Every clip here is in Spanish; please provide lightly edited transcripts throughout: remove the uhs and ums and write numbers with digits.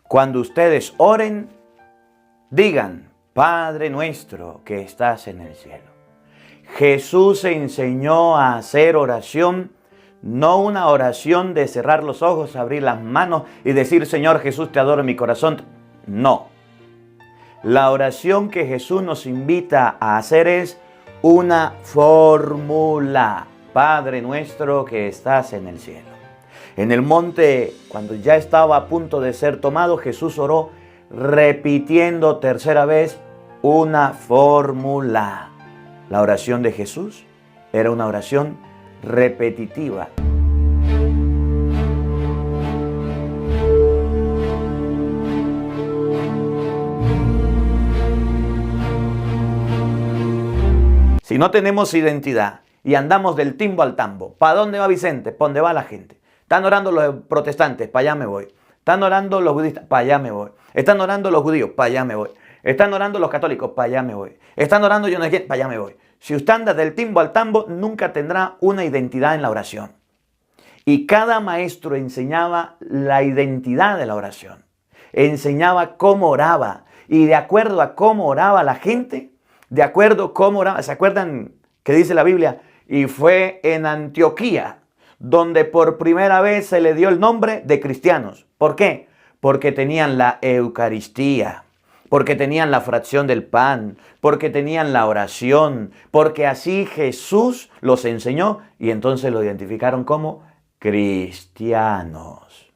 Cuando ustedes oren, digan, Padre nuestro que estás en el cielo. Jesús enseñó a hacer oración, no una oración de cerrar los ojos, abrir las manos y decir, Señor Jesús, te adoro en mi corazón. No. La oración que Jesús nos invita a hacer es una fórmula. Padre nuestro que estás en el cielo. En el monte, cuando ya estaba a punto de ser tomado, Jesús oró repitiendo tercera vez una fórmula. La oración de Jesús era una oración repetitiva. Si no tenemos identidad y andamos del timbo al tambo, ¿para dónde va Vicente? ¿Para dónde va la gente? Están orando los protestantes, para allá me voy. Están orando los budistas, para allá me voy. Están orando los judíos, para allá me voy. Están orando los católicos, para allá me voy. Están orando yo no sé quién, para allá me voy. Si usted anda del timbo al tambo, nunca tendrá una identidad en la oración. Y cada maestro enseñaba la identidad de la oración. Enseñaba cómo oraba. Y de acuerdo a cómo oraba la gente, de acuerdo a cómo oraba, ¿se acuerdan que dice la Biblia? Y fue en Antioquía donde por primera vez se le dio el nombre de cristianos. ¿Por qué? Porque tenían la Eucaristía, porque tenían la fracción del pan, porque tenían la oración, porque así Jesús los enseñó y entonces lo identificaron como cristianos.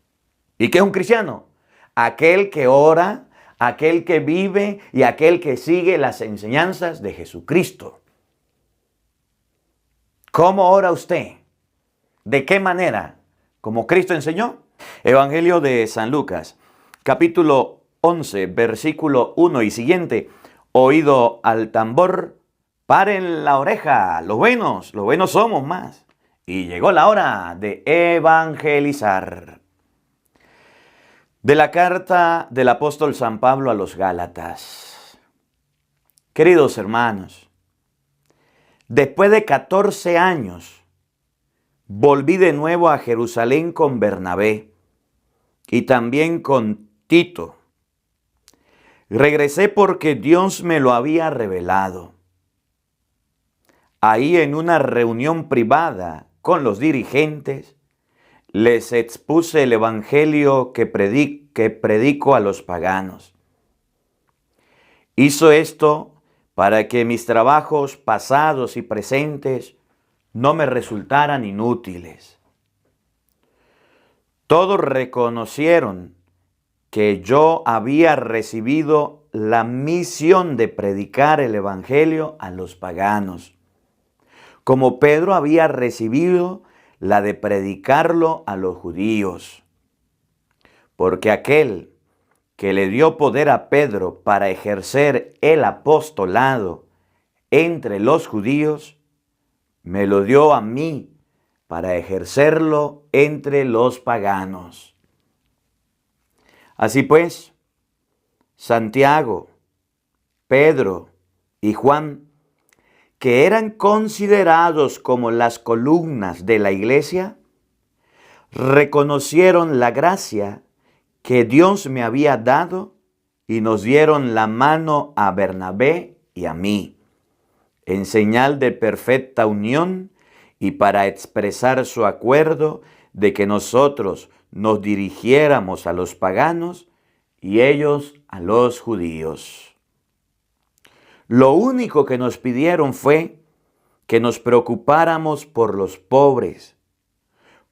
¿Y qué es un cristiano? Aquel que ora, aquel que vive y aquel que sigue las enseñanzas de Jesucristo. ¿Cómo ora usted? ¿De qué manera? ¿Como Cristo enseñó? Evangelio de San Lucas, capítulo 11, versículo 1 y siguiente. Oído al tambor, paren la oreja, los buenos somos más. Y llegó la hora de evangelizar. De la carta del apóstol San Pablo a los Gálatas. Queridos hermanos, después de 14 años, volví de nuevo a Jerusalén con Bernabé y también con Tito. Regresé porque Dios me lo había revelado. Ahí en una reunión privada con los dirigentes, les expuse el evangelio que predico a los paganos. Hizo esto para que mis trabajos pasados y presentes no me resultaran inútiles. Todos reconocieron que yo había recibido la misión de predicar el evangelio a los paganos, como Pedro había recibido la de predicarlo a los judíos. Porque aquel que le dio poder a Pedro para ejercer el apostolado entre los judíos, me lo dio a mí para ejercerlo entre los paganos. Así pues, Santiago, Pedro y Juan, que eran considerados como las columnas de la iglesia, reconocieron la gracia que Dios me había dado y nos dieron la mano a Bernabé y a mí, en señal de perfecta unión y para expresar su acuerdo de que nosotros nos dirigiéramos a los paganos y ellos a los judíos. Lo único que nos pidieron fue que nos preocupáramos por los pobres,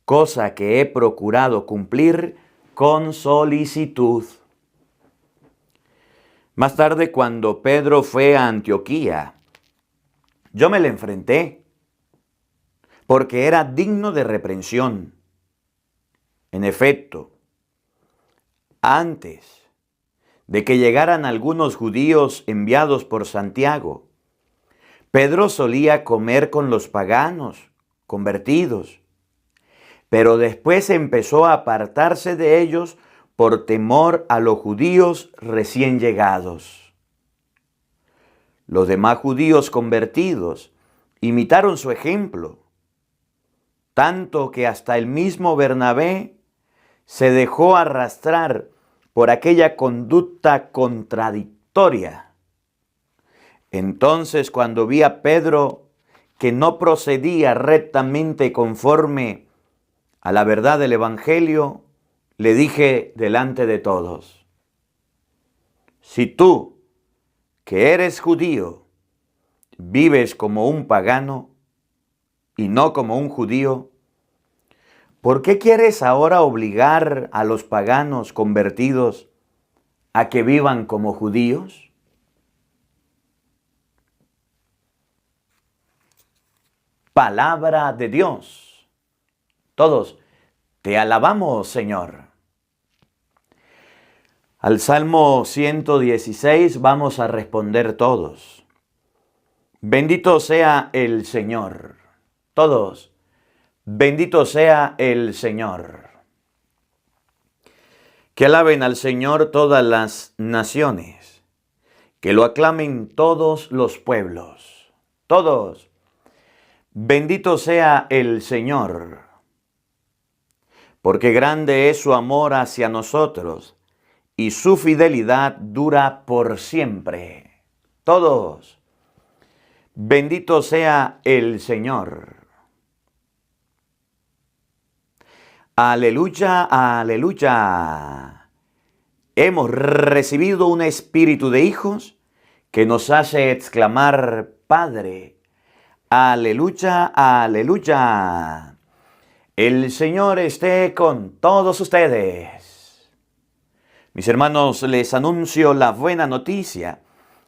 cosa que he procurado cumplir con solicitud. Más tarde, cuando Pedro fue a Antioquía, yo me le enfrenté, porque era digno de reprensión. En efecto, antes de que llegaran algunos judíos enviados por Santiago, Pedro solía comer con los paganos convertidos, pero después empezó a apartarse de ellos por temor a los judíos recién llegados. Los demás judíos convertidos imitaron su ejemplo, tanto que hasta el mismo Bernabé se dejó arrastrar por aquella conducta contradictoria. Entonces, cuando vi a Pedro que no procedía rectamente conforme a la verdad del Evangelio, le dije delante de todos: si tú, que eres judío, vives como un pagano y no como un judío, ¿por qué quieres ahora obligar a los paganos convertidos a que vivan como judíos? Palabra de Dios. Todos te alabamos, Señor. Al Salmo 116 vamos a responder todos. Bendito sea el Señor. Todos. Bendito sea el Señor. Que alaben al Señor todas las naciones. Que lo aclamen todos los pueblos. Todos. Bendito sea el Señor. Porque grande es su amor hacia nosotros, y su fidelidad dura por siempre. Todos. Bendito sea el Señor. Aleluya, aleluya. Hemos recibido un espíritu de hijos que nos hace exclamar: Padre. Aleluya, aleluya. El Señor esté con todos ustedes. Mis hermanos, les anuncio la buena noticia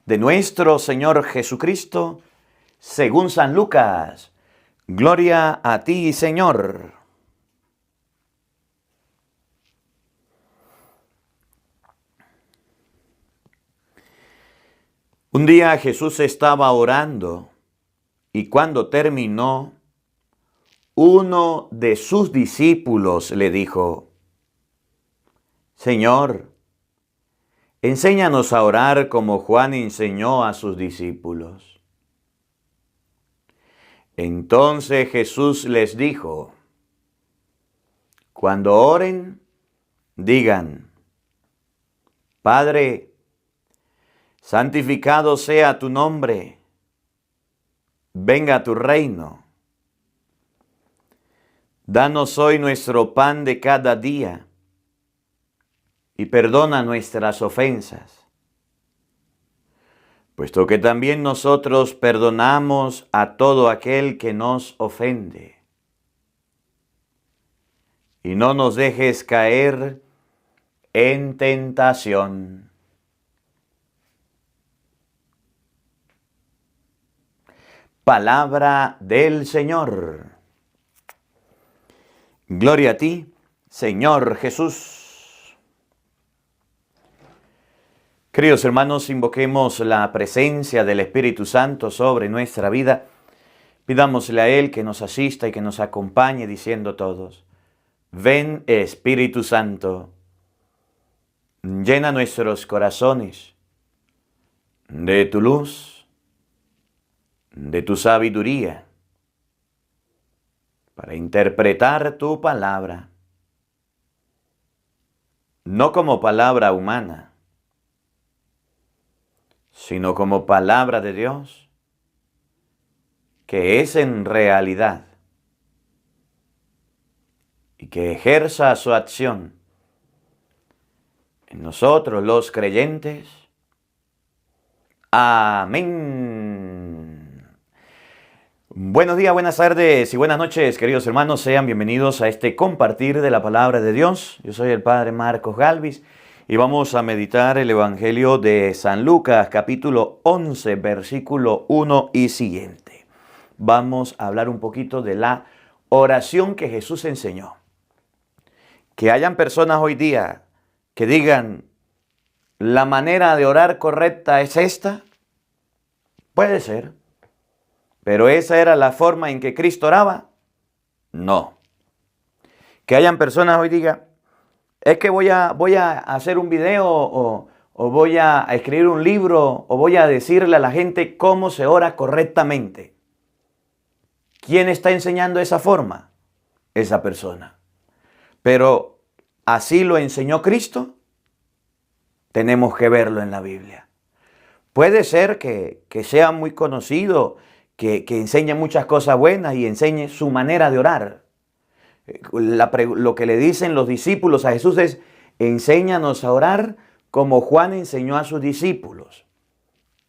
de nuestro Señor Jesucristo según San Lucas. Gloria a ti, Señor. Un día Jesús estaba orando y cuando terminó, uno de sus discípulos le dijo: Señor, enséñanos a orar como Juan enseñó a sus discípulos. Entonces Jesús les dijo: cuando oren, digan: Padre, santificado sea tu nombre, venga tu reino. Danos hoy nuestro pan de cada día y perdona nuestras ofensas, puesto que también nosotros perdonamos a todo aquel que nos ofende. Y no nos dejes caer en tentación. Palabra del Señor. Gloria a ti, Señor Jesús. Queridos hermanos, invoquemos la presencia del Espíritu Santo sobre nuestra vida. Pidámosle a Él que nos asista y que nos acompañe diciendo todos: ven, Espíritu Santo, llena nuestros corazones de tu luz, de tu sabiduría, para interpretar tu palabra, no como palabra humana, sino como palabra de Dios, que es en realidad, y que ejerza su acción en nosotros los creyentes. Amén. Buenos días, buenas tardes y buenas noches, queridos hermanos. Sean bienvenidos a este compartir de la palabra de Dios. Yo soy el Padre Marcos Galvis y vamos a meditar el Evangelio de San Lucas, capítulo 11, versículo 1 y siguiente. Vamos a hablar un poquito de la oración que Jesús enseñó. Que hayan personas hoy día que digan: ¿la manera de orar correcta es esta? Puede ser. ¿Pero esa era la forma en que Cristo oraba? No. Que hayan personas hoy digan: es que voy a hacer un video o voy a escribir un libro o voy a decirle a la gente cómo se ora correctamente. ¿Quién está enseñando esa forma? Esa persona. Pero ¿así lo enseñó Cristo? tenemos que verlo en la Biblia. Puede ser que sea muy conocido, que enseñe muchas cosas buenas y enseñe su manera de orar. Lo que le dicen los discípulos a Jesús es: enséñanos a orar como Juan enseñó a sus discípulos.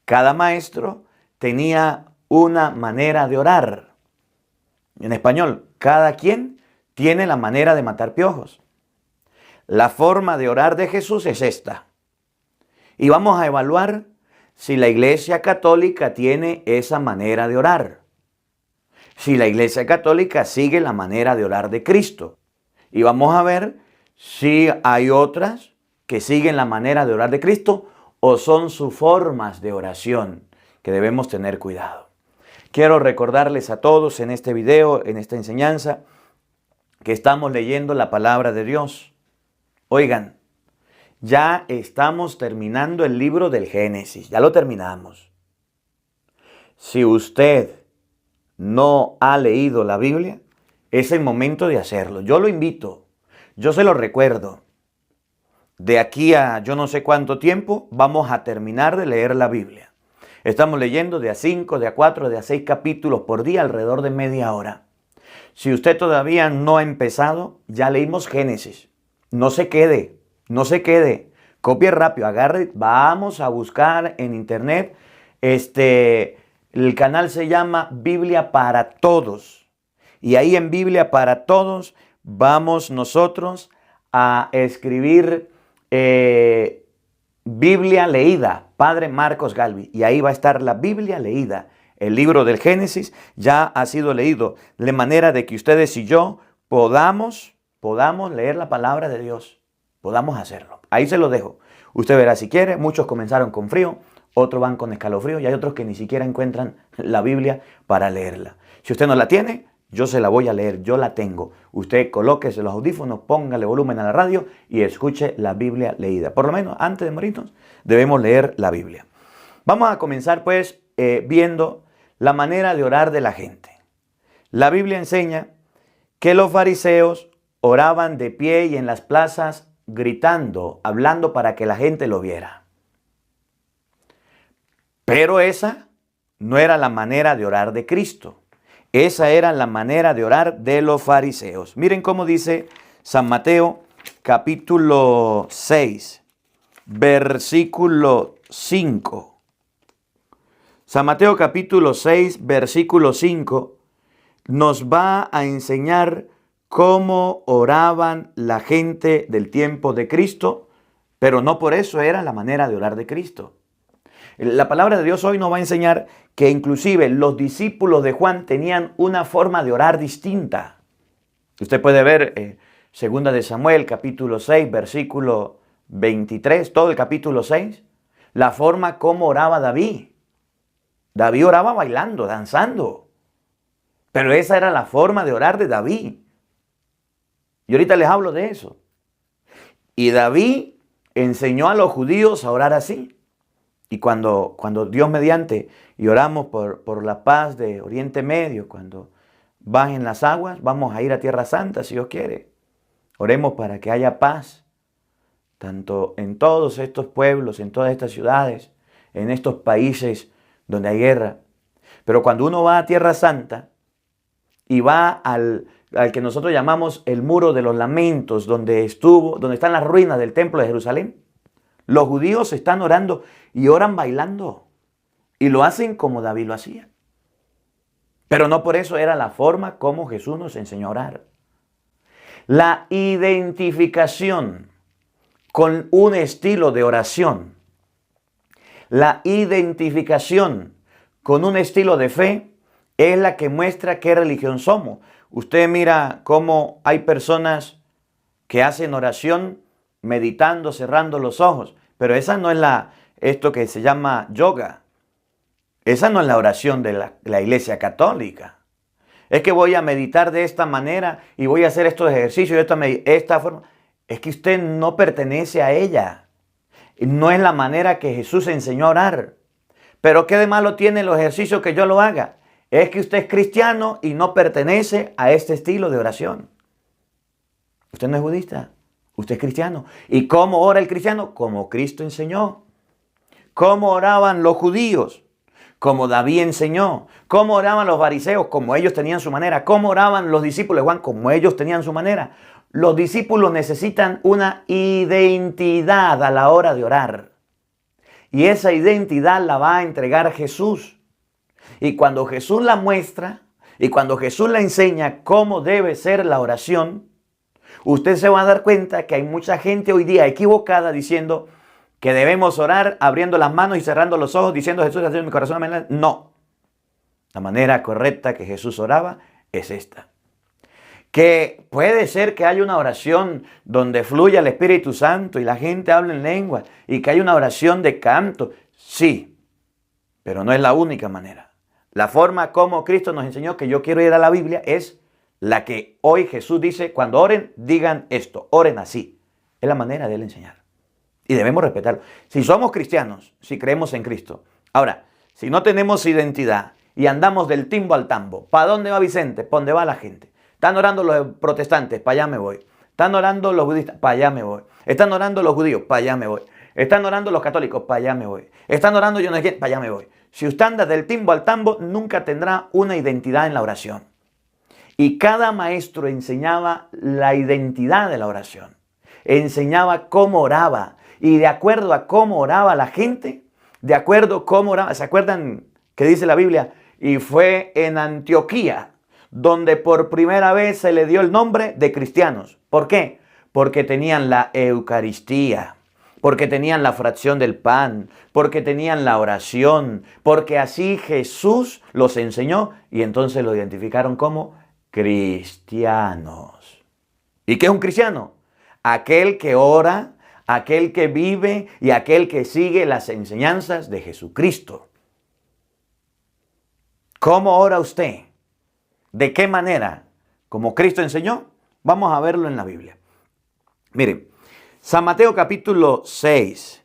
Cada maestro tenía una manera de orar. En español, cada quien tiene la manera de matar piojos. La forma de orar de Jesús es esta. Y vamos a evaluar si la Iglesia Católica tiene esa manera de orar. Si la Iglesia Católica sigue la manera de orar de Cristo. Y vamos a ver si hay otras que siguen la manera de orar de Cristo o son sus formas de oración, que debemos tener cuidado. Quiero recordarles a todos en este video, en esta enseñanza, que estamos leyendo la palabra de Dios. Oigan, ya estamos terminando el libro del Génesis, ya lo terminamos. Si usted no ha leído la Biblia, es el momento de hacerlo. Yo lo invito, yo se lo recuerdo. De aquí a yo no sé cuánto tiempo vamos a terminar de leer la Biblia. Estamos leyendo de a 5, de a 4, de a 6 capítulos por día, alrededor de media hora. Si usted todavía no ha empezado, ya leímos Génesis. No se quede, no se quede. Copie rápido, agarre, vamos a buscar en internet. El canal se llama Biblia para Todos. Y ahí en Biblia para Todos vamos nosotros a escribir Biblia leída, Padre Marcos Galvi. Y ahí va a estar la Biblia leída. El libro del Génesis ya ha sido leído, de manera de que ustedes y yo podamos leer la palabra de Dios. Podamos hacerlo. Ahí se lo dejo. Usted verá si quiere. Muchos comenzaron con frío, otros van con escalofrío y hay otros que ni siquiera encuentran la Biblia para leerla. Si usted no la tiene, yo se la voy a leer, yo la tengo. Usted colóquese los audífonos, póngale volumen a la radio y escuche la Biblia leída. Por lo menos antes de morirnos debemos leer la Biblia. Vamos a comenzar pues viendo la manera de orar de la gente. La Biblia enseña que los fariseos oraban de pie y en las plazas gritando, hablando para que la gente lo viera. Pero esa no era la manera de orar de Cristo. Esa era la manera de orar de los fariseos. Miren cómo dice San Mateo capítulo 6, versículo 5. San Mateo capítulo 6, versículo 5 nos va a enseñar cómo oraban la gente del tiempo de Cristo, pero no por eso era la manera de orar de Cristo. La palabra de Dios hoy nos va a enseñar que inclusive los discípulos de Juan tenían una forma de orar distinta. Usted puede ver segunda de Samuel, capítulo 6, versículo 23, todo el capítulo 6, la forma como oraba David. David oraba bailando, danzando. Pero esa era la forma de orar de David. Y ahorita les hablo de eso. Y David enseñó a los judíos a orar así. Y cuando Dios mediante y oramos por la paz de Oriente Medio, cuando bajen las aguas, vamos a ir a Tierra Santa si Dios quiere. Oremos para que haya paz, tanto en todos estos pueblos, en todas estas ciudades, en estos países donde hay guerra. Pero cuando uno va a Tierra Santa y va al que nosotros llamamos el Muro de los Lamentos, donde están las ruinas del Templo de Jerusalén, los judíos están orando y oran bailando. Y lo hacen como David lo hacía. Pero no por eso era la forma como Jesús nos enseñó a orar. La identificación con un estilo de oración, la identificación con un estilo de fe es la que muestra qué religión somos. Usted mira cómo hay personas que hacen oración meditando, cerrando los ojos, pero esa no es esto que se llama yoga. Esa no es la oración de la Iglesia Católica. Es que voy a meditar de esta manera y voy a hacer estos ejercicios de esta forma. Es que usted no pertenece a ella. No es la manera que Jesús enseñó a orar. Pero ¿qué de malo tienen los ejercicios que yo lo haga? Es que usted es cristiano y no pertenece a este estilo de oración. Usted no es budista. Usted es cristiano. ¿Y cómo ora el cristiano? Como Cristo enseñó. ¿Cómo oraban los judíos? Como David enseñó. ¿Cómo oraban los fariseos? Como ellos tenían su manera. ¿Cómo oraban los discípulos de Juan? Como ellos tenían su manera. Los discípulos necesitan una identidad a la hora de orar. Y esa identidad la va a entregar Jesús. Y cuando Jesús la muestra, y cuando Jesús la enseña cómo debe ser la oración, usted se va a dar cuenta que hay mucha gente hoy día equivocada diciendo que debemos orar abriendo las manos y cerrando los ojos, diciendo Jesús, en mi corazón. No. La manera correcta que Jesús oraba es esta. Que puede ser que haya una oración donde fluya el Espíritu Santo y la gente hable en lengua y que haya una oración de canto. Sí, pero no es la única manera. La forma como Cristo nos enseñó que yo quiero ir a la Biblia es la que hoy Jesús dice, cuando oren, digan esto, oren así. Es la manera de él enseñar. Y debemos respetarlo. Si somos cristianos, si creemos en Cristo. Ahora, si no tenemos identidad y andamos del timbo al tambo, ¿para dónde va Vicente? ¿Para dónde va la gente? Están orando los protestantes, para allá me voy. Están orando los budistas, para allá me voy. Están orando los judíos, para allá me voy. Están orando los católicos, para allá me voy. Están orando yo no sé quién, para allá me voy. Si usted anda del timbo al tambo, nunca tendrá una identidad en la oración. Y cada maestro enseñaba la identidad de la oración. Enseñaba cómo oraba. Y de acuerdo a cómo oraba la gente, de acuerdo a cómo oraba, ¿se acuerdan que dice la Biblia? Y fue en Antioquía donde por primera vez se le dio el nombre de cristianos. ¿Por qué? Porque tenían la Eucaristía, porque tenían la fracción del pan, porque tenían la oración, porque así Jesús los enseñó y entonces lo identificaron como cristianos. ¿Y qué es un cristiano? Aquel que ora, aquel que vive y aquel que sigue las enseñanzas de Jesucristo. ¿Cómo ora usted? ¿De qué manera? Como Cristo enseñó, vamos a verlo en la Biblia. Miren, San Mateo capítulo 6,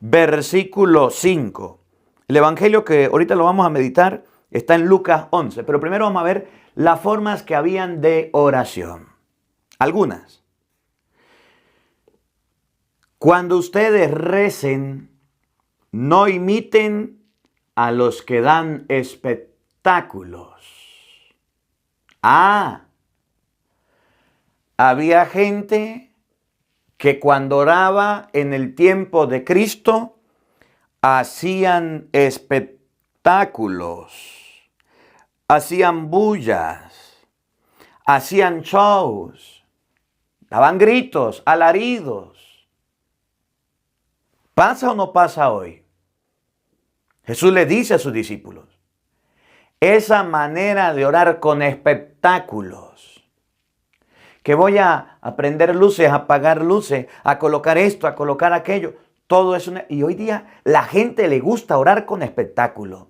versículo 5. El evangelio que ahorita lo vamos a meditar está en Lucas 11, pero primero vamos a ver las formas que habían de oración. Algunas. Cuando ustedes recen, no imiten a los que dan espectáculos. Había gente que cuando oraba en el tiempo de Cristo, hacían espectáculos, hacían bullas, hacían shows, daban gritos, alaridos. ¿Pasa o no pasa hoy? Jesús le dice a sus discípulos, esa manera de orar con espectáculos, que voy a prender luces, a apagar luces, a colocar esto, a colocar aquello, todo eso. Y hoy día la gente le gusta orar con espectáculo.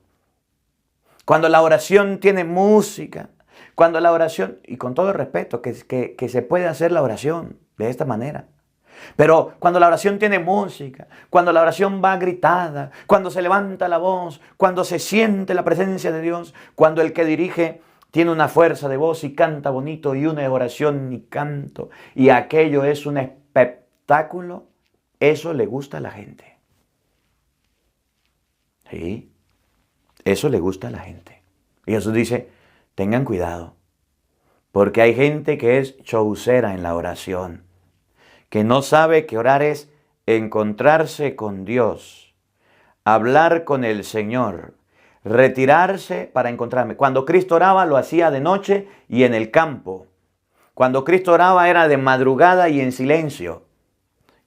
Cuando la oración tiene música, cuando la oración, y con todo el respeto, que se puede hacer la oración de esta manera. Pero cuando la oración tiene música, cuando la oración va gritada, cuando se levanta la voz, cuando se siente la presencia de Dios, cuando el que dirige tiene una fuerza de voz y canta bonito y una oración y canto, y aquello es un espectáculo, eso le gusta a la gente. Sí, eso le gusta a la gente. Y Jesús dice, tengan cuidado, porque hay gente que es showcera en la oración, que no sabe que orar es encontrarse con Dios, hablar con el Señor, retirarse para encontrarme. Cuando Cristo oraba lo hacía de noche y en el campo. Cuando Cristo oraba era de madrugada y en silencio.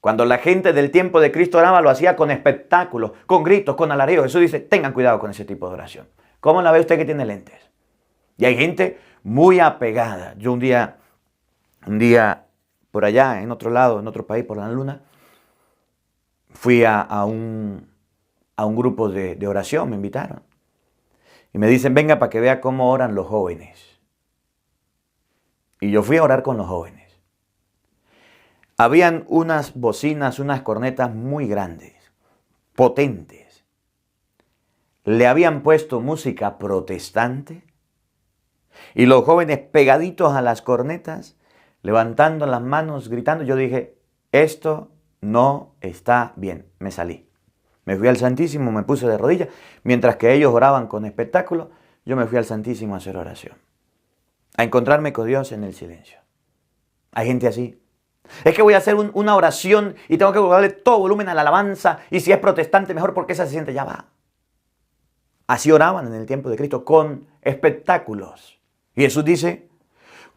Cuando la gente del tiempo de Cristo oraba lo hacía con espectáculos, con gritos, con alaridos. Jesús dice, tengan cuidado con ese tipo de oración. ¿Cómo la ve usted que tiene lentes? Y hay gente muy apegada. Yo un día por allá, en otro lado, en otro país, por la luna, fui a un grupo de oración, me invitaron. Y me dicen, venga para que vea cómo oran los jóvenes. Y yo fui a orar con los jóvenes. Habían unas bocinas, unas cornetas muy grandes, potentes. Le habían puesto música protestante. Y los jóvenes pegaditos a las cornetas, levantando las manos, gritando. Yo dije, esto no está bien. Me salí. Me fui al Santísimo, me puse de rodillas. Mientras que ellos oraban con espectáculo, yo me fui al Santísimo a hacer oración. A encontrarme con Dios en el silencio. Hay gente así. Es que voy a hacer una oración y tengo que darle todo volumen a la alabanza. Y si es protestante, mejor porque esa se siente, ya va. Así oraban en el tiempo de Cristo, con espectáculos. Y Jesús dice,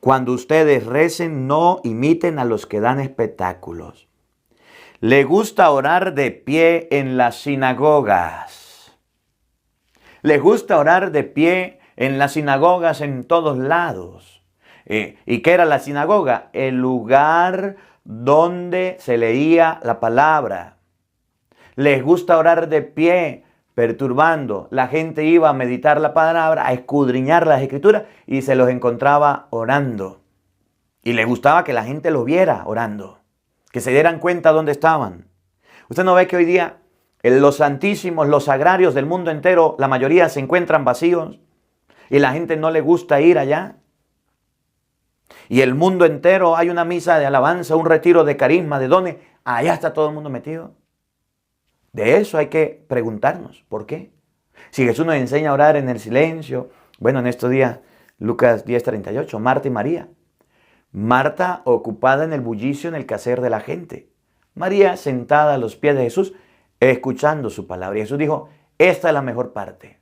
cuando ustedes recen, no imiten a los que dan espectáculos. Le gusta orar de pie en las sinagogas. Le gusta orar de pie en las sinagogas en todos lados. ¿Y qué era la sinagoga? El lugar donde se leía la palabra. Les gusta orar de pie, perturbando. La gente iba a meditar la palabra, a escudriñar las escrituras y se los encontraba orando. Y les gustaba que la gente lo viera orando, que se dieran cuenta dónde estaban. Usted no ve que hoy día los santísimos, los sagrarios del mundo entero, la mayoría se encuentran vacíos y la gente no le gusta ir allá. Y el mundo entero hay una misa de alabanza, un retiro de carisma, de dones. Allá está todo el mundo metido. De eso hay que preguntarnos, ¿por qué? Si Jesús nos enseña a orar en el silencio, bueno, en estos días, Lucas 10:38, Marta y María. Marta ocupada en el bullicio, en el quehacer de la gente. María sentada a los pies de Jesús, escuchando su palabra. Y Jesús dijo, esta es la mejor parte.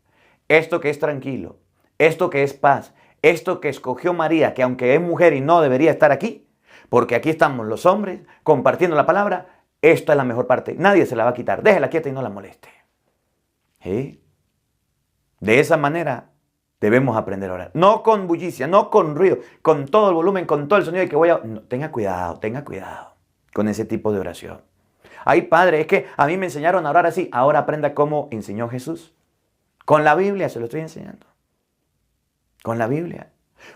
Esto que es tranquilo, esto que es paz, esto que escogió María, que aunque es mujer y no debería estar aquí, porque aquí estamos los hombres compartiendo la palabra, esta es la mejor parte. Nadie se la va a quitar. Déjela quieta y no la moleste. ¿Sí? De esa manera debemos aprender a orar. No con bullicia, no con ruido, con todo el volumen, con todo el sonido de que voy a... No, tenga cuidado con ese tipo de oración. Ay, padre, es que a mí me enseñaron a orar así. Ahora aprenda cómo enseñó Jesús. Con la Biblia se lo estoy enseñando. Con la Biblia.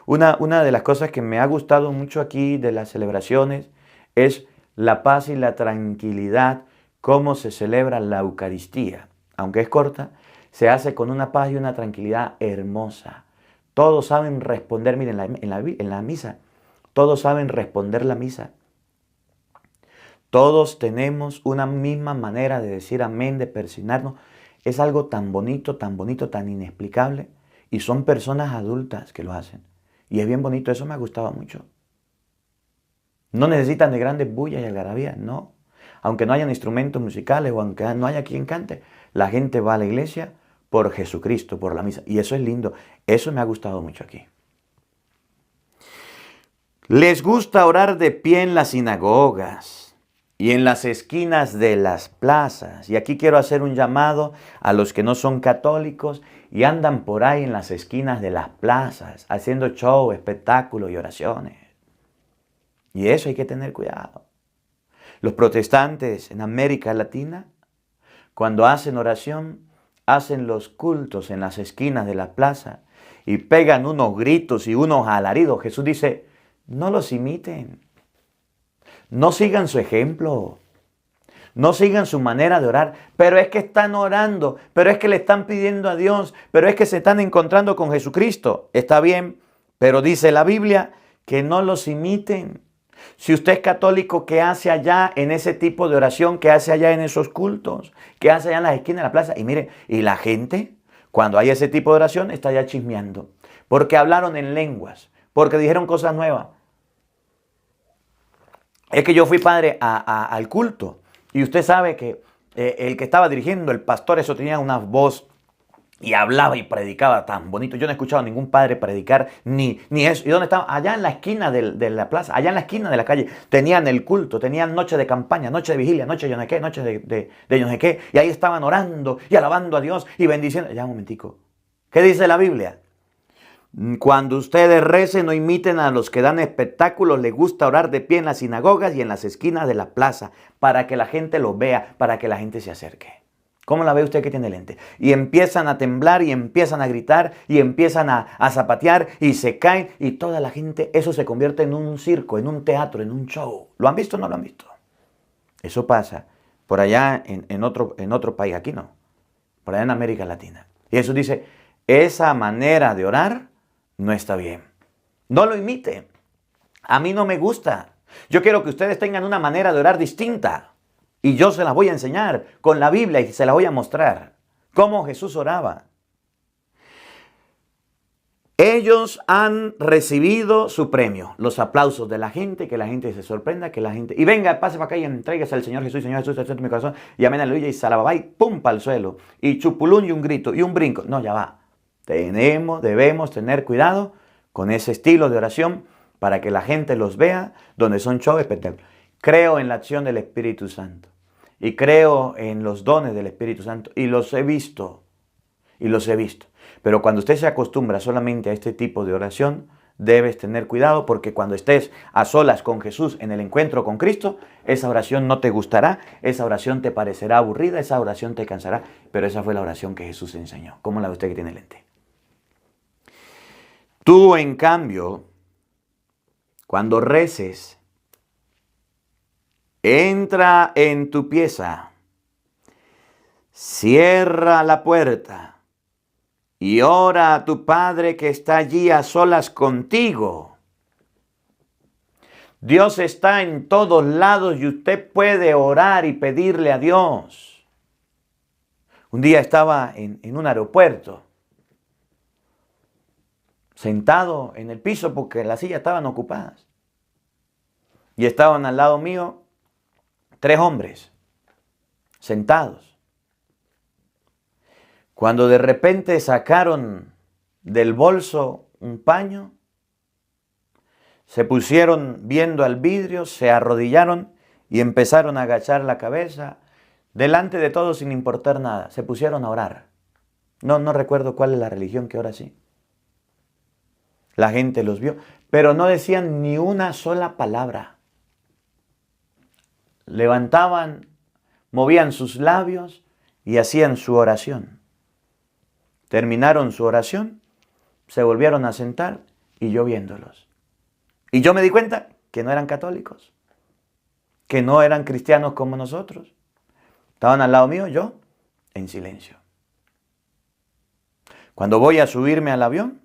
Una de las cosas que me ha gustado mucho aquí de las celebraciones es la paz y la tranquilidad, cómo se celebra la Eucaristía. Aunque es corta, se hace con una paz y una tranquilidad hermosa. Todos saben responder, miren, en la misa, todos saben responder la misa. Todos tenemos una misma manera de decir amén, de persignarnos. Es algo tan bonito, tan inexplicable. Y son personas adultas que lo hacen. Y es bien bonito, eso me ha gustado mucho. No necesitan de grandes bullas y algarabías, no. Aunque no hayan instrumentos musicales o aunque no haya quien cante, la gente va a la iglesia por Jesucristo, por la misa. Y eso es lindo, eso me ha gustado mucho aquí. Les gusta orar de pie en las sinagogas y en las esquinas de las plazas. Y aquí quiero hacer un llamado a los que no son católicos y andan por ahí en las esquinas de las plazas, haciendo show, espectáculos y oraciones. Y eso hay que tener cuidado. Los protestantes en América Latina, cuando hacen oración, hacen los cultos en las esquinas de la plaza y pegan unos gritos y unos alaridos. Jesús dice, no los imiten. No sigan su ejemplo. No sigan su manera de orar. Pero es que están orando. Pero es que le están pidiendo a Dios. Pero es que se están encontrando con Jesucristo. Está bien. Pero dice la Biblia que no los imiten. Si usted es católico, ¿qué hace allá en ese tipo de oración? ¿Qué hace allá en esos cultos? ¿Qué hace allá en las esquinas de la plaza? Y mire, y la gente, cuando hay ese tipo de oración, está ya chismeando. Porque hablaron en lenguas. Porque dijeron cosas nuevas. Es que yo fui padre al culto. Y usted sabe que el que estaba dirigiendo, el pastor, eso tenía una voz y hablaba y predicaba tan bonito. Yo no he escuchado a ningún padre predicar ni eso. ¿Y dónde estaba? Allá en la esquina de la plaza, allá en la esquina de la calle. Tenían el culto, tenían noche de campaña, noche de vigilia, noche de yo no sé qué, noche de yo no sé qué. Y ahí estaban orando y alabando a Dios y bendiciendo. Ya un momentico. ¿Qué dice la Biblia? Cuando ustedes recen, no imiten a los que dan espectáculos. Les gusta orar de pie en las sinagogas y en las esquinas de la plaza para que la gente los vea, para que la gente se acerque. ¿Cómo la ve usted que tiene lente? Y empiezan a temblar y empiezan a gritar y empiezan a zapatear y se caen y toda la gente, eso se convierte en un circo, en un teatro, en un show. ¿Lo han visto o no lo han visto? Eso pasa por allá en otro país, aquí no, por allá en América Latina. Y Jesús dice, esa manera de orar no está bien. No lo imite. A mí no me gusta. Yo quiero que ustedes tengan una manera de orar distinta. Y yo se las voy a enseñar con la Biblia y se las voy a mostrar. Cómo Jesús oraba. Ellos han recibido su premio, los aplausos de la gente, que la gente se sorprenda, que la gente... Y venga, pase para acá y entréguese al Señor Jesús, Señor Jesús, te acepto en mi corazón, y amén, aleluya, y salababa, y pum, para el suelo, y chupulún, y un grito, y un brinco. No, ya va. Debemos tener cuidado con ese estilo de oración para que la gente los vea donde son show espectáculos. Creo en la acción del Espíritu Santo, y creo en los dones del Espíritu Santo, y los he visto, Pero cuando usted se acostumbra solamente a este tipo de oración, debes tener cuidado porque cuando estés a solas con Jesús en el encuentro con Cristo, esa oración no te gustará, esa oración te parecerá aburrida, esa oración te cansará, pero esa fue la oración que Jesús enseñó. ¿Cómo la ve usted que tiene lente? Tú, en cambio, cuando reces, entra en tu pieza, cierra la puerta y ora a tu Padre que está allí a solas contigo. Dios está en todos lados y usted puede orar y pedirle a Dios. Un día estaba en un aeropuerto, sentado en el piso porque las sillas estaban ocupadas. Y estaban al lado mío 3 hombres sentados. Cuando de repente sacaron del bolso un paño, se pusieron viendo al vidrio, se arrodillaron y empezaron a agachar la cabeza delante de todos sin importar nada. Se pusieron a orar. No recuerdo cuál es la religión que ora así. La gente los vio, pero no decían ni una sola palabra. Levantaban, movían sus labios y hacían su oración. Terminaron su oración, se volvieron a sentar y yo viéndolos. Y yo me di cuenta que no eran católicos, que no eran cristianos como nosotros. Estaban al lado mío, yo en silencio. Cuando voy a subirme al avión,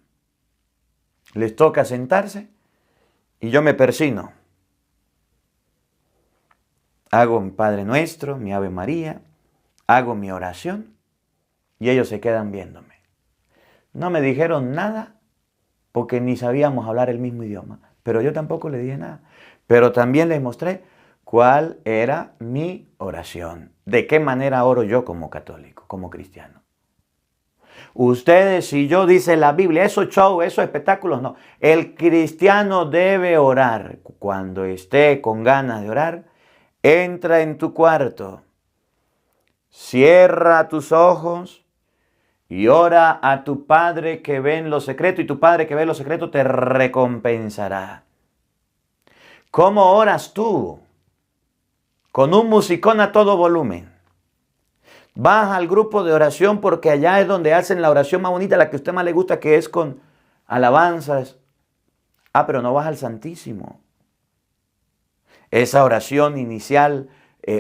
les toca sentarse y yo me persino. Hago mi Padre Nuestro, mi Ave María, hago mi oración y ellos se quedan viéndome. No me dijeron nada porque ni sabíamos hablar el mismo idioma, pero yo tampoco les dije nada. Pero también les mostré cuál era mi oración, de qué manera oro yo como católico, como cristiano. Ustedes y yo, dice la Biblia, esos shows, esos espectáculos, no. El cristiano debe orar. Cuando esté con ganas de orar, entra en tu cuarto, cierra tus ojos y ora a tu Padre que ve en lo secreto, y tu Padre que ve en lo secreto te recompensará. ¿Cómo oras tú? Con un musicón a todo volumen. Vas al grupo de oración porque allá es donde hacen la oración más bonita, la que a usted más le gusta, que es con alabanzas. Pero no vas al Santísimo. Esa oración inicial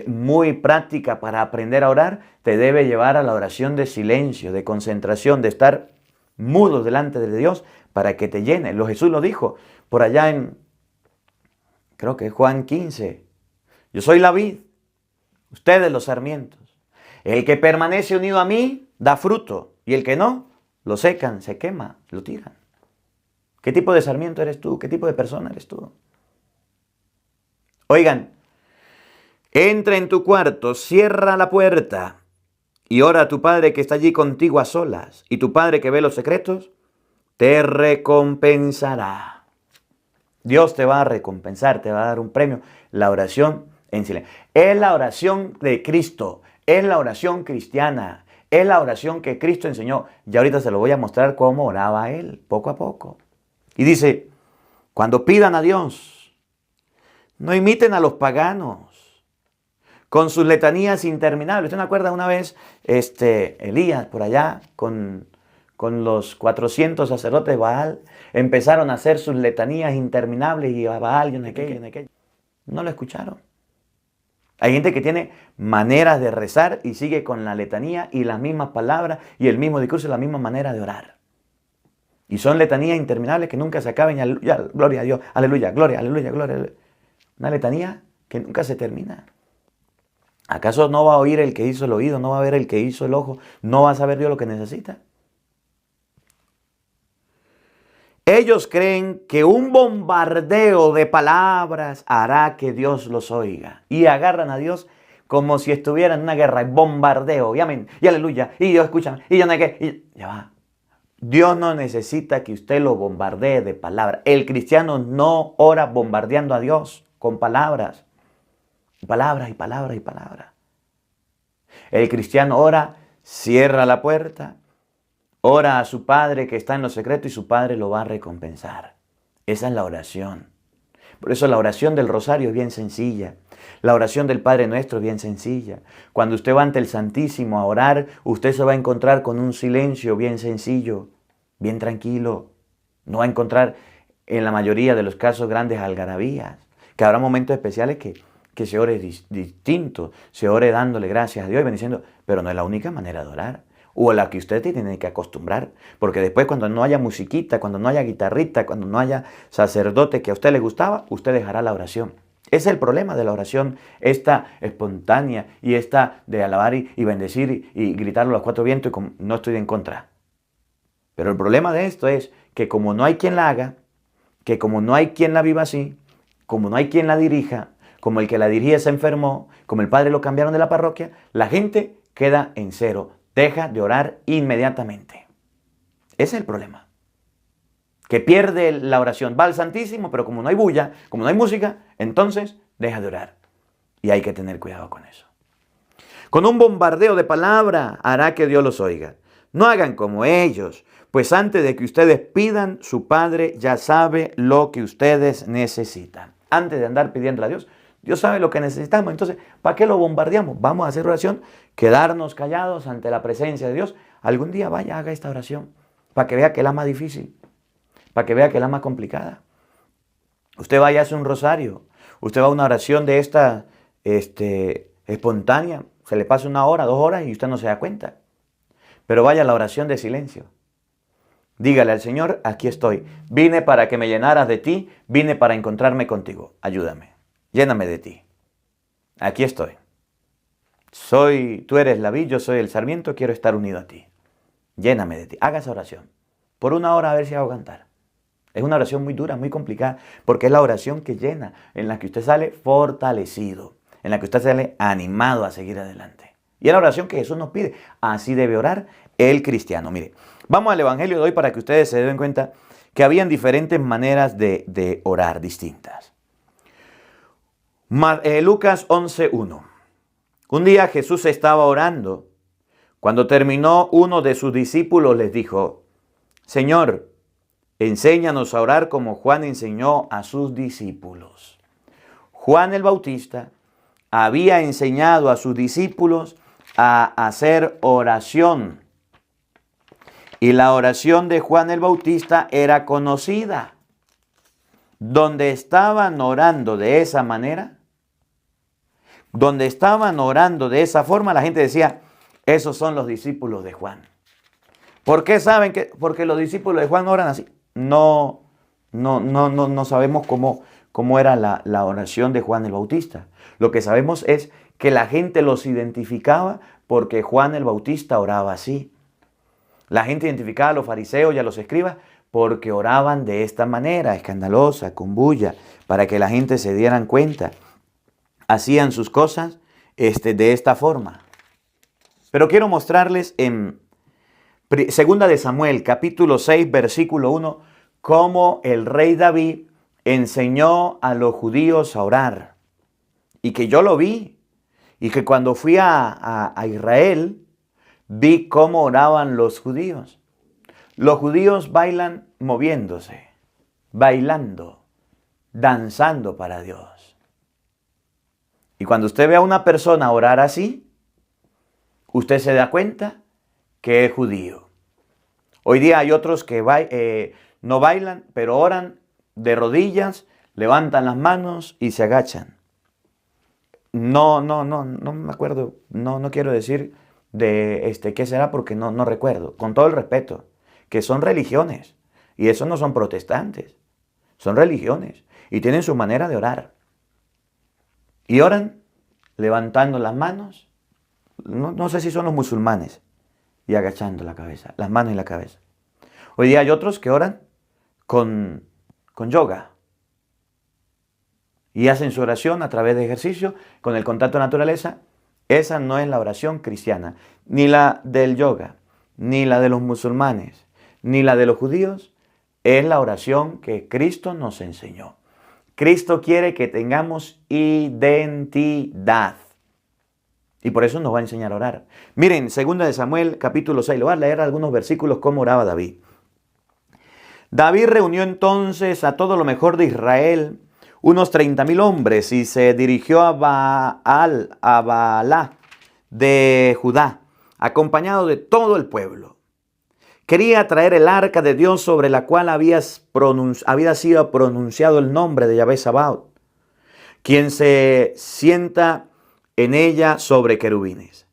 muy práctica para aprender a orar te debe llevar a la oración de silencio, de concentración, de estar mudo delante de Dios para que te llene. Jesús lo dijo por allá en, creo que es Juan 15. Yo soy la vid, ustedes los sarmientos. El que permanece unido a mí da fruto, y el que no, lo secan, se quema, lo tiran. ¿Qué tipo de sarmiento eres tú? ¿Qué tipo de persona eres tú? Oigan, entra en tu cuarto, cierra la puerta y ora a tu Padre que está allí contigo a solas, y tu Padre que ve los secretos te recompensará. Dios te va a recompensar, te va a dar un premio. La oración en silencio. Es la oración de Cristo, es la oración cristiana, es la oración que Cristo enseñó. Y ahorita se lo voy a mostrar cómo oraba Él, poco a poco. Y dice, cuando pidan a Dios, no imiten a los paganos con sus letanías interminables. ¿Usted no acuerda una vez Elías por allá con los 400 sacerdotes de Baal? Empezaron a hacer sus letanías interminables y a Baal y en aquello. No lo escucharon. Hay gente que tiene maneras de rezar y sigue con la letanía y las mismas palabras y el mismo discurso y la misma manera de orar. Y son letanías interminables que nunca se acaban. Y aleluya, gloria a Dios, aleluya, gloria, aleluya, gloria. Una letanía que nunca se termina. ¿Acaso no va a oír el que hizo el oído? ¿No va a ver el que hizo el ojo? ¿No va a saber Dios lo que necesita? Ellos creen que un bombardeo de palabras hará que Dios los oiga. Y agarran a Dios como si estuviera en una guerra. Y bombardeo, y amén, y aleluya, y Dios escucha, y ya no hay que... Ya va. Dios no necesita que usted lo bombardee de palabras. El cristiano no ora bombardeando a Dios con palabras. Palabras y palabras y palabras. El cristiano ora, cierra la puerta, ora a su Padre que está en lo secreto y su Padre lo va a recompensar. Esa es la oración. Por eso la oración del rosario es bien sencilla. La oración del Padre Nuestro es bien sencilla. Cuando usted va ante el Santísimo a orar, usted se va a encontrar con un silencio bien sencillo, bien tranquilo. No va a encontrar en la mayoría de los casos grandes algarabías. Que habrá momentos especiales que se ore distinto, se ore dándole gracias a Dios y bendiciendo, pero no es la única manera de orar. O a la que usted tiene que acostumbrar, porque después cuando no haya musiquita, cuando no haya guitarrita, cuando no haya sacerdote que a usted le gustaba, usted dejará la oración. Ese es el problema de la oración, esta espontánea y esta de alabar y bendecir y gritarlo a los cuatro vientos y no estoy en contra. Pero el problema de esto es que como no hay quien la haga, que como no hay quien la viva así, como no hay quien la dirija, como el que la dirigía se enfermó, como el padre lo cambiaron de la parroquia, la gente queda en cero. Deja de orar inmediatamente. Ese es el problema. Que pierde la oración. Va al Santísimo, pero como no hay bulla, como no hay música, entonces deja de orar. Y hay que tener cuidado con eso. Con un bombardeo de palabra hará que Dios los oiga. No hagan como ellos, pues antes de que ustedes pidan, su Padre ya sabe lo que ustedes necesitan. Antes de andar pidiendo a Dios, Dios sabe lo que necesitamos. Entonces, ¿para qué lo bombardeamos? Vamos a hacer oración, quedarnos callados ante la presencia de Dios. Algún día vaya, haga esta oración, para que vea que es la más difícil, para que vea que es la más complicada. Usted vaya a hacer un rosario, usted va a una oración de esta espontánea, se le pasa 1 hora, 2 horas y usted no se da cuenta. Pero vaya a la oración de silencio. Dígale al Señor, aquí estoy. Vine para que me llenaras de ti, vine para encontrarme contigo. Ayúdame, lléname de ti. Aquí estoy. Tú eres la vid, yo soy el sarmiento, quiero estar unido a ti. Lléname de ti. Haga esa oración. Por 1 hora a ver si hago cantar. Es una oración muy dura, muy complicada, porque es la oración que llena, en la que usted sale fortalecido, en la que usted sale animado a seguir adelante. Y es la oración que Jesús nos pide. Así debe orar el cristiano. Mire, vamos al Evangelio de hoy para que ustedes se den cuenta que habían diferentes maneras de orar distintas. Lucas 11:1. Un día Jesús estaba orando. Cuando terminó, uno de sus discípulos les dijo: Señor, enséñanos a orar como Juan enseñó a sus discípulos. Juan el Bautista había enseñado a sus discípulos a hacer oración. Y la oración de Juan el Bautista era conocida. Donde estaban orando de esa manera, donde estaban orando de esa forma, la gente decía, esos son los discípulos de Juan. ¿Por qué saben que? Porque los discípulos de Juan oran así. No sabemos cómo era la oración de Juan el Bautista. Lo que sabemos es que la gente los identificaba porque Juan el Bautista oraba así. La gente identificaba a los fariseos y a los escribas porque oraban de esta manera, escandalosa, con bulla, para que la gente se dieran cuenta. Hacían sus cosas de esta forma. Pero quiero mostrarles en Segunda de Samuel, capítulo 6, versículo 1, cómo el rey David enseñó a los judíos a orar. Y que yo lo vi. Y que cuando fui a Israel, vi cómo oraban los judíos. Los judíos bailan moviéndose, bailando, danzando para Dios. Y cuando usted ve a una persona orar así, usted se da cuenta que es judío. Hoy día hay otros que no bailan, pero oran de rodillas, levantan las manos y se agachan. No me acuerdo, no quiero decir de qué será porque no recuerdo, con todo el respeto, que son religiones, y esos no son protestantes, son religiones, y tienen su manera de orar. Y oran levantando las manos. No sé si son los musulmanes. Y agachando la cabeza, las manos y la cabeza. Hoy día hay otros que oran con yoga. Y hacen su oración a través de ejercicio, con el contacto con la naturaleza. Esa no es la oración cristiana, ni la del yoga, ni la de los musulmanes, ni la de los judíos. Es la oración que Cristo nos enseñó. Cristo quiere que tengamos identidad. Y por eso nos va a enseñar a orar. Miren, 2 de Samuel, capítulo 6. Le voy a leer algunos versículos cómo oraba David. David reunió entonces a todo lo mejor de Israel, unos 30,000 hombres, y se dirigió a Baalá de Judá, acompañado de todo el pueblo. Quería traer el arca de Dios sobre la cual había sido pronunciado el nombre de Yahvé Sabaoth, quien se sienta en ella sobre querubines.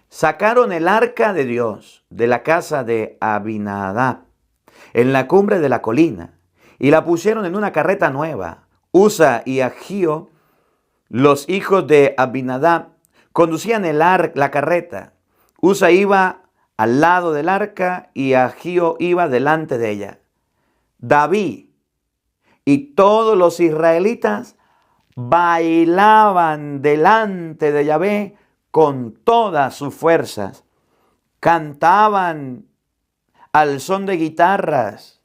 Sacaron el arca de Dios de la casa de Abinadab, en la cumbre de la colina, y la pusieron en una carreta nueva. Usa y Agío, los hijos de Abinadab, conducían la carreta. Usa iba al lado del arca y Agío iba delante de ella. David y todos los israelitas bailaban delante de Yahvé con todas sus fuerzas. Cantaban al son de guitarras,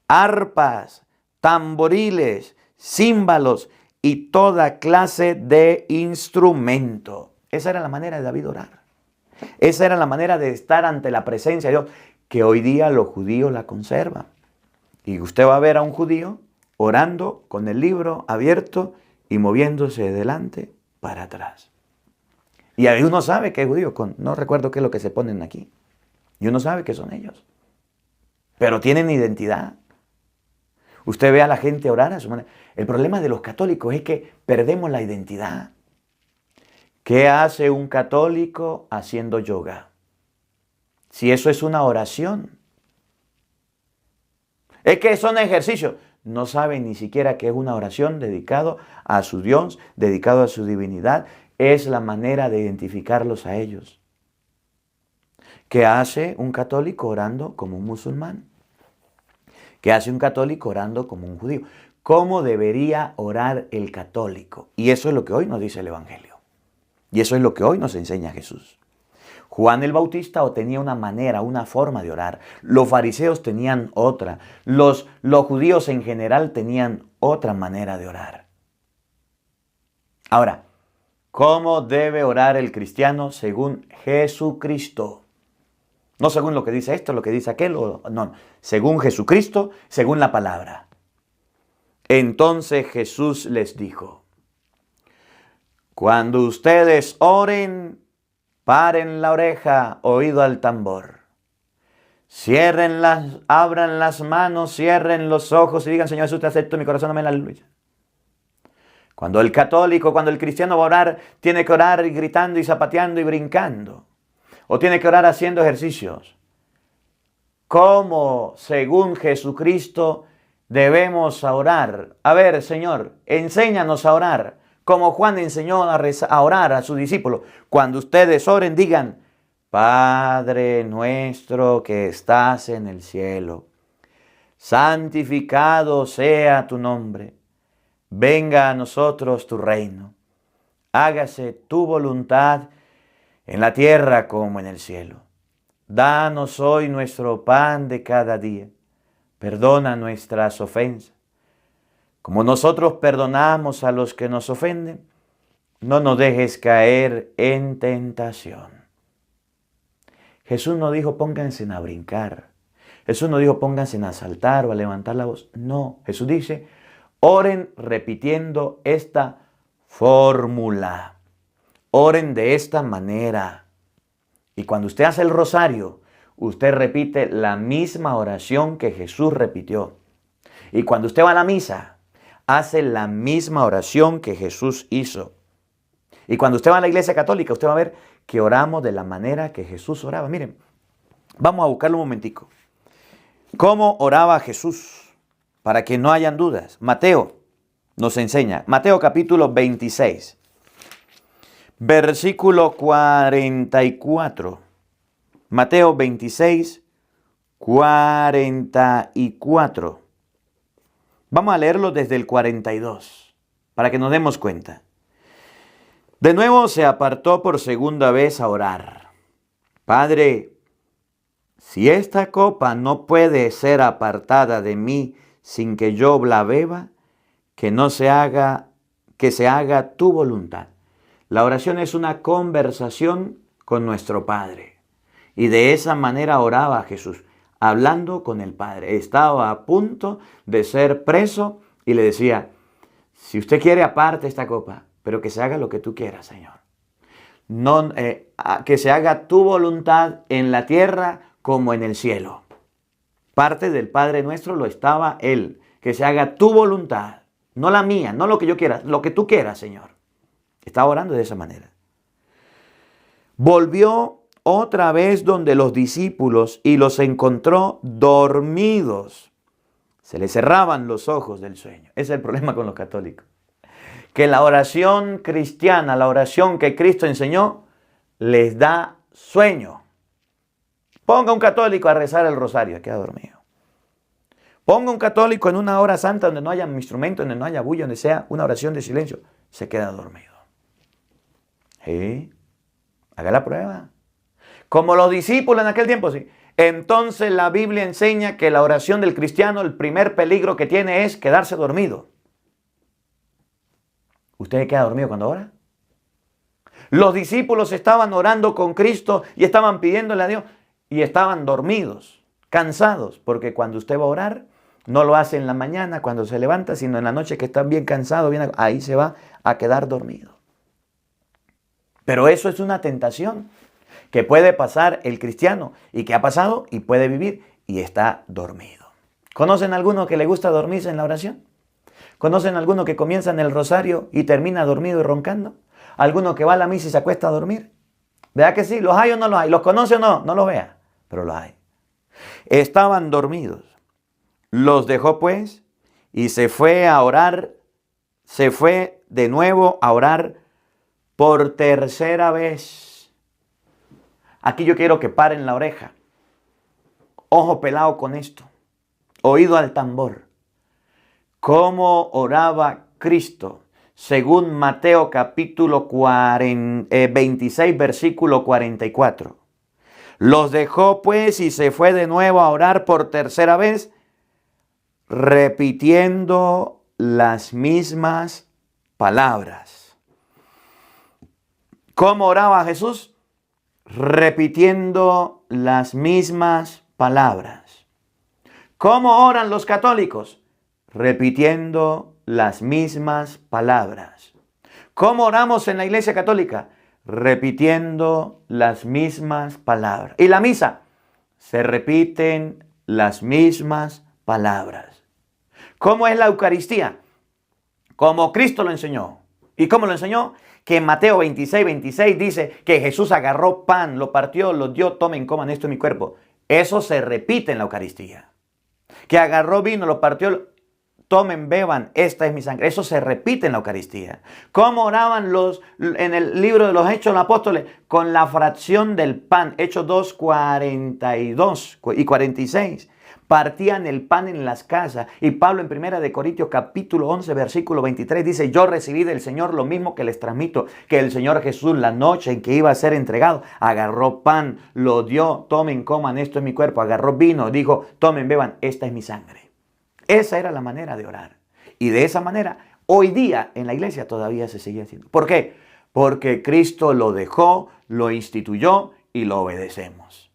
arpas, tamboriles, címbalos y toda clase de instrumento. Esa era la manera de David orar. Esa era la manera de estar ante la presencia de Dios, que hoy día los judíos la conservan. Y usted va a ver a un judío orando con el libro abierto y moviéndose de delante para atrás. Y ahí uno sabe que es judío, no recuerdo qué es lo que se ponen aquí. Y uno sabe que son ellos. Pero tienen identidad. Usted ve a la gente orar a su manera. El problema de los católicos es que perdemos la identidad. ¿Qué hace un católico haciendo yoga? Si eso es una oración. Es que son ejercicios. No saben ni siquiera que es una oración dedicado a su Dios, dedicado a su divinidad. Es la manera de identificarlos a ellos. ¿Qué hace un católico orando como un musulmán? ¿Qué hace un católico orando como un judío? ¿Cómo debería orar el católico? Y eso es lo que hoy nos dice el Evangelio. Y eso es lo que hoy nos enseña Jesús. Juan el Bautista tenía una manera, una forma de orar. Los fariseos tenían otra. Los judíos en general tenían otra manera de orar. Ahora, ¿cómo debe orar el cristiano según Jesucristo? No según lo que dice esto, lo que dice aquel, no. Según Jesucristo, según la palabra. Entonces Jesús les dijo: cuando ustedes oren, paren la oreja, oído al tambor. Abran las manos, cierren los ojos y digan: Señor Jesús, te acepto, mi corazón, amén, aleluya. Cuando el católico, cuando el cristiano va a orar, tiene que orar gritando y zapateando y brincando. O tiene que orar haciendo ejercicios. ¿Cómo, según Jesucristo, debemos orar? A ver, Señor, enséñanos a orar. Como Juan enseñó a orar a sus discípulos. Cuando ustedes oren, digan: Padre nuestro que estás en el cielo, santificado sea tu nombre. Venga a nosotros tu reino. Hágase tu voluntad en la tierra como en el cielo. Danos hoy nuestro pan de cada día. Perdona nuestras ofensas, como nosotros perdonamos a los que nos ofenden. No nos dejes caer en tentación. Jesús no dijo: pónganse a brincar. Jesús no dijo: pónganse a saltar o a levantar la voz. No, Jesús dice: oren repitiendo esta fórmula. Oren de esta manera. Y cuando usted hace el rosario, usted repite la misma oración que Jesús repitió. Y cuando usted va a la misa, hace la misma oración que Jesús hizo. Y cuando usted va a la iglesia católica, usted va a ver que oramos de la manera que Jesús oraba. Miren, vamos a buscarlo un momentico. ¿Cómo oraba Jesús? Para que no hayan dudas. Mateo nos enseña. Mateo capítulo 26. versículo 44. Mateo 26, 44. Vamos a leerlo desde el 42, para que nos demos cuenta. De nuevo se apartó por segunda vez a orar. Padre, si esta copa no puede ser apartada de mí sin que yo la beba, que se haga tu voluntad. La oración es una conversación con nuestro Padre. Y de esa manera oraba Jesús, hablando con el Padre. Estaba a punto de ser preso y le decía, si usted quiere aparte esta copa, pero que se haga lo que tú quieras, Señor. No, que se haga tu voluntad en la tierra como en el cielo. Parte del Padre nuestro lo estaba Él. Que se haga tu voluntad, no la mía, no lo que yo quiera, lo que tú quieras, Señor. Estaba orando de esa manera. Volvió otra vez donde los discípulos y los encontró dormidos. Se les cerraban los ojos del sueño. Ese es el problema con los católicos. Que la oración cristiana, la oración que Cristo enseñó, les da sueño. Ponga un católico a rezar el rosario, queda dormido. Ponga un católico en una hora santa donde no haya instrumento, donde no haya bulla, donde sea una oración de silencio, se queda dormido. ¿Sí? Haga la prueba. Como los discípulos en aquel tiempo, sí. Entonces la Biblia enseña que la oración del cristiano, el primer peligro que tiene es quedarse dormido. ¿Usted queda dormido cuando ora? Los discípulos estaban orando con Cristo y estaban pidiéndole a Dios y estaban dormidos, cansados, porque cuando usted va a orar, no lo hace en la mañana cuando se levanta, sino en la noche que está bien cansado, ahí se va a quedar dormido. Pero eso es una tentación que puede pasar el cristiano y que ha pasado y puede vivir y está dormido. ¿Conocen a alguno que le gusta dormirse en la oración? ¿Conocen a alguno que comienza en el rosario y termina dormido y roncando? ¿Alguno que va a la misa y se acuesta a dormir? ¿Verdad que sí? ¿Los hay o no los hay? ¿Los conoce o no? No los vea, pero los hay. Estaban dormidos. Los dejó pues y se fue a orar. Se fue de nuevo a orar por tercera vez. Aquí yo quiero que paren la oreja. Ojo pelado con esto. Oído al tambor. ¿Cómo oraba Cristo? Según Mateo capítulo 26, versículo 44. Los dejó pues y se fue de nuevo a orar por tercera vez, repitiendo las mismas palabras. ¿Cómo oraba Jesús? Repitiendo las mismas palabras. ¿Cómo oran los católicos? Repitiendo las mismas palabras. ¿Cómo oramos en la Iglesia Católica? Repitiendo las mismas palabras. ¿Y la misa? Se repiten las mismas palabras. ¿Cómo es la Eucaristía? Como Cristo lo enseñó. ¿Y cómo lo enseñó? Que en Mateo 26, 26 dice que Jesús agarró pan, lo partió, lo dio, tomen, coman, esto es mi cuerpo. Eso se repite en la Eucaristía. Que agarró vino, lo partió, tomen, beban, esta es mi sangre. Eso se repite en la Eucaristía. ¿Cómo oraban en el libro de los Hechos de los Apóstoles? Con la fracción del pan. Hechos 2, 42 y 46. Partían el pan en las casas. Y Pablo en 1 Corintios capítulo 11, versículo 23 dice, yo recibí del Señor lo mismo que les transmito, que el Señor Jesús la noche en que iba a ser entregado, agarró pan, lo dio, tomen, coman, esto es mi cuerpo. Agarró vino, dijo, tomen, beban, esta es mi sangre. Esa era la manera de orar. Y de esa manera, hoy día en la iglesia todavía se sigue haciendo. ¿Por qué? Porque Cristo lo dejó, lo instituyó y lo obedecemos.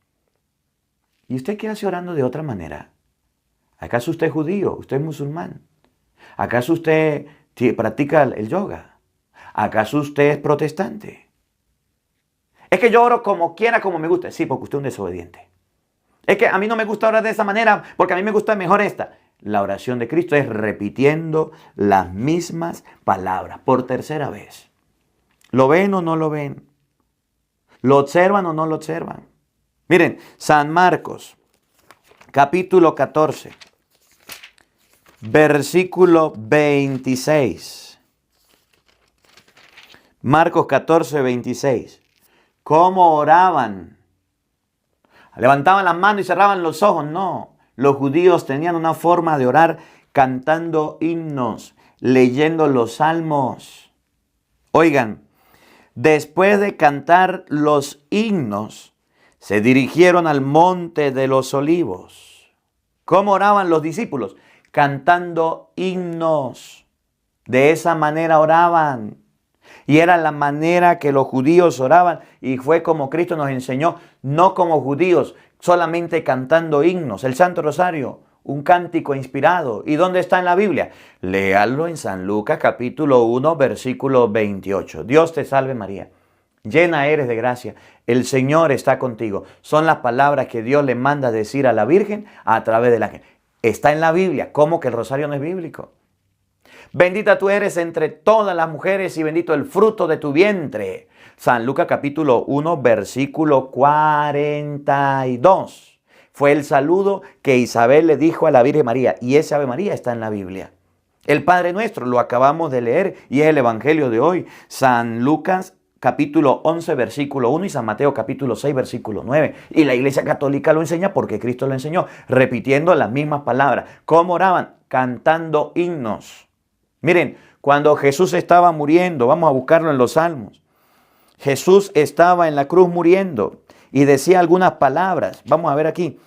¿Y usted qué hace orando de otra manera? ¿Acaso usted es judío? ¿Usted es musulmán? ¿Acaso usted practica el yoga? ¿Acaso usted es protestante? Es que yo oro como quiera, como me gusta. Sí, porque usted es un desobediente. Es que a mí no me gusta orar de esa manera porque a mí me gusta mejor esta. La oración de Cristo es repitiendo las mismas palabras por tercera vez. ¿Lo ven o no lo ven? ¿Lo observan o no lo observan? Miren, San Marcos, capítulo 14, versículo 26. Marcos 14, 26. ¿Cómo oraban? ¿Levantaban las manos y cerraban los ojos? No. Los judíos tenían una forma de orar cantando himnos, leyendo los salmos. Oigan, después de cantar los himnos, se dirigieron al monte de los olivos. ¿Cómo oraban los discípulos? Cantando himnos. De esa manera oraban. Y era la manera que los judíos oraban. Y fue como Cristo nos enseñó, no como judíos, solamente cantando himnos. El Santo Rosario, un cántico inspirado. ¿Y dónde está en la Biblia? Léalo en San Lucas capítulo 1, versículo 28. Dios te salve María, llena eres de gracia, el Señor está contigo. Son las palabras que Dios le manda decir a la Virgen a través del ángel. Está en la Biblia. ¿Cómo que el rosario no es bíblico? Bendita tú eres entre todas las mujeres y bendito el fruto de tu vientre. San Lucas capítulo 1, versículo 42. Fue el saludo que Isabel le dijo a la Virgen María, y ese Ave María está en la Biblia. El Padre Nuestro lo acabamos de leer y es el Evangelio de hoy. San Lucas capítulo 11, versículo 1 y San Mateo capítulo 6, versículo 9. Y la Iglesia Católica lo enseña porque Cristo lo enseñó, repitiendo las mismas palabras. ¿Cómo oraban? Cantando himnos. Miren, cuando Jesús estaba muriendo, vamos a buscarlo en los Salmos. Jesús estaba en la cruz muriendo y decía algunas palabras. Vamos a ver aquí,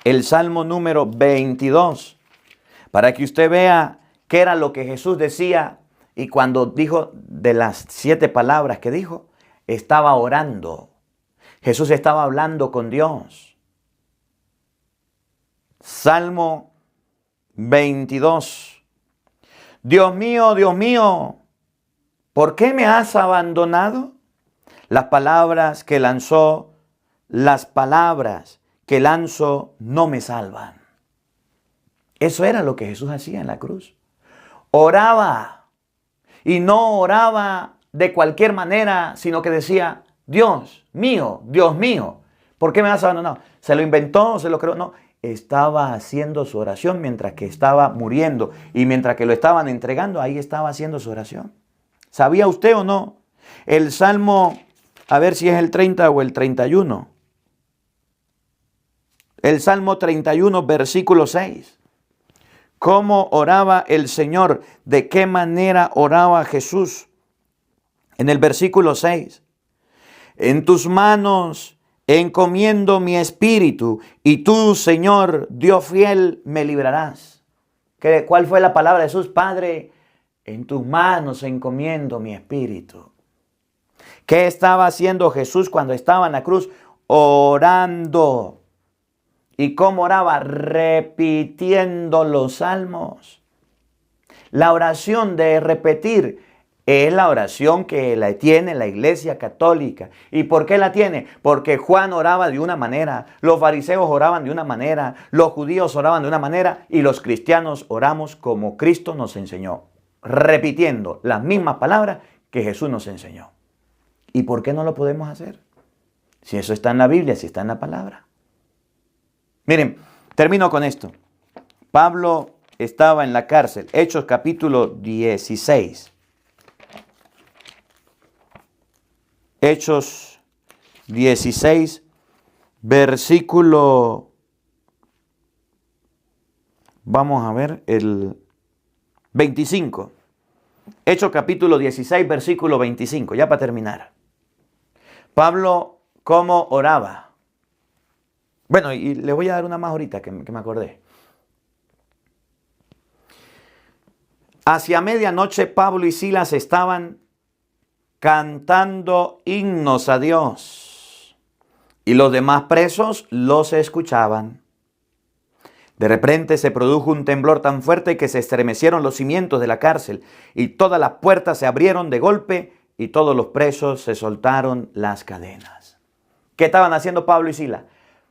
el Salmo número 22, para que usted vea qué era lo que Jesús decía. Y cuando dijo de las 7 palabras que dijo, estaba orando. Jesús estaba hablando con Dios. Salmo 22. Dios mío, ¿por qué me has abandonado? Las palabras que lanzó, las palabras que lanzo no me salvan. Eso era lo que Jesús hacía en la cruz. Oraba. Y no oraba de cualquier manera, sino que decía, Dios mío, ¿por qué me has abandonado? ¿Se lo inventó? ¿Se lo creó? No. Estaba haciendo su oración mientras que estaba muriendo y mientras que lo estaban entregando, ahí estaba haciendo su oración. ¿Sabía usted o no? El Salmo, a ver si es el 30 o el 31. El Salmo 31, versículo 6. ¿Cómo oraba el Señor? ¿De qué manera oraba Jesús? En el versículo 6. En tus manos encomiendo mi espíritu, y tú, Señor, Dios fiel, me librarás. ¿Cuál fue la palabra de Jesús? Padre, en tus manos encomiendo mi espíritu. ¿Qué estaba haciendo Jesús cuando estaba en la cruz? Orando. ¿Y cómo oraba? Repitiendo los salmos. La oración de repetir es la oración que la tiene la Iglesia Católica. ¿Y por qué la tiene? Porque Juan oraba de una manera, los fariseos oraban de una manera, los judíos oraban de una manera y los cristianos oramos como Cristo nos enseñó, repitiendo las mismas palabras que Jesús nos enseñó. ¿Y por qué no lo podemos hacer? Si eso está en la Biblia, si está en la palabra. Miren, termino con esto. Pablo estaba en la cárcel, Hechos capítulo 16. Hechos 16, versículo, vamos a ver, el 25. Hechos capítulo 16, versículo 25, ya para terminar. Pablo, ¿cómo oraba? Bueno, y le voy a dar una más ahorita que me acordé. Hacia medianoche Pablo y Silas estaban cantando himnos a Dios, y los demás presos los escuchaban. De repente se produjo un temblor tan fuerte que se estremecieron los cimientos de la cárcel, y todas las puertas se abrieron de golpe, y todos los presos se soltaron las cadenas. ¿Qué estaban haciendo Pablo y Silas?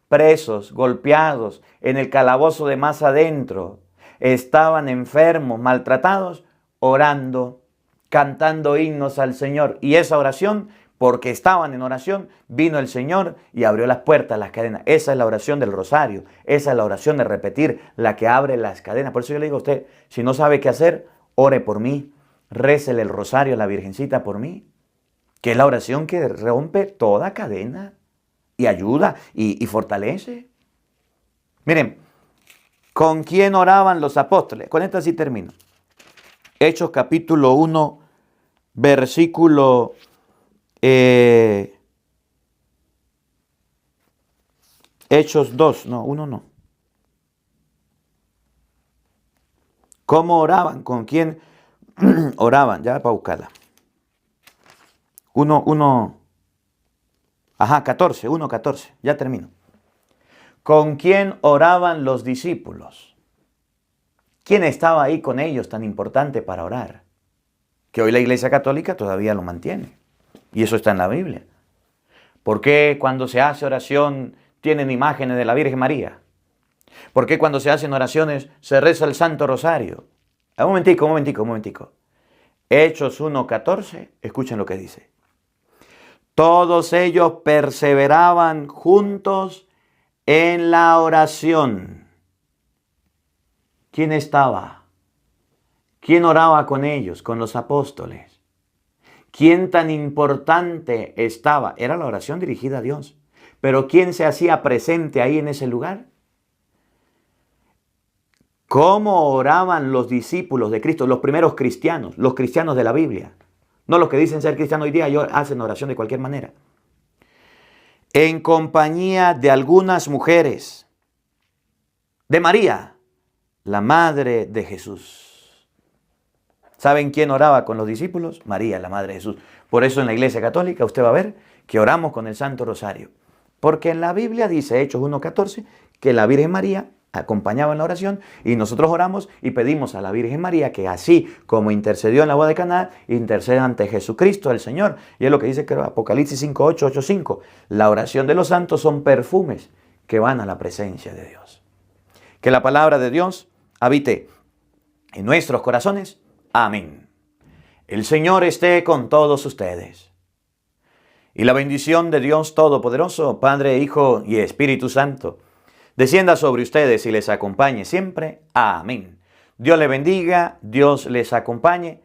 Presos, golpeados, en el calabozo de más adentro. Estaban enfermos, maltratados, orando, cantando himnos al Señor. Y esa oración, porque estaban en oración, vino el Señor y abrió las puertas, las cadenas. Esa es la oración del rosario. Esa es la oración de repetir, la que abre las cadenas. Por eso yo le digo a usted, si no sabe qué hacer, ore por mí. récele el rosario a la Virgencita por mí, que es la oración que rompe toda cadena y ayuda y fortalece. Miren, ¿con quién oraban los apóstoles? Con esta sí termino. Hechos capítulo 1, versículo Hechos 2, no, 1 no. ¿Cómo oraban? ¿Con quién oraban? Ya para buscarla. 14, ya termino. ¿Con quién oraban los discípulos? ¿Quién estaba ahí con ellos tan importante para orar? Que hoy la Iglesia Católica todavía lo mantiene. Y eso está en la Biblia. ¿Por qué cuando se hace oración tienen imágenes de la Virgen María? ¿Por qué cuando se hacen oraciones se reza el Santo Rosario? Un momentico. Hechos 1:14, escuchen lo que dice. Todos ellos perseveraban juntos en la oración. ¿Quién estaba? ¿Quién oraba con ellos, con los apóstoles? ¿Quién tan importante estaba? Era la oración dirigida a Dios. Pero ¿quién se hacía presente ahí en ese lugar? ¿Cómo oraban los discípulos de Cristo, los primeros cristianos, los cristianos de la Biblia? No los que dicen ser cristianos hoy día y hacen oración de cualquier manera. En compañía de algunas mujeres, de María, la madre de Jesús. ¿Saben quién oraba con los discípulos? María, la madre de Jesús. Por eso en la Iglesia Católica usted va a ver que oramos con el Santo Rosario. Porque en la Biblia dice, Hechos 1:14, que la Virgen María acompañaba en la oración y nosotros oramos y pedimos a la Virgen María que así como intercedió en la boda de Caná, interceda ante Jesucristo el Señor. Y es lo que dice creo, Apocalipsis 5:8, 8:5. La oración de los santos son perfumes que van a la presencia de Dios. Que la palabra de Dios habite en nuestros corazones. Amén. El Señor esté con todos ustedes. Y la bendición de Dios Todopoderoso, Padre, Hijo y Espíritu Santo, descienda sobre ustedes y les acompañe siempre. Amén. Dios les bendiga, Dios les acompañe.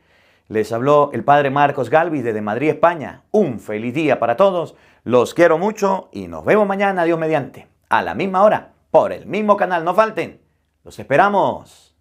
Les habló el Padre Marcos Galvis desde Madrid, España. Un feliz día para todos. Los quiero mucho y nos vemos mañana, Dios mediante, a la misma hora, por el mismo canal. No falten. Los esperamos.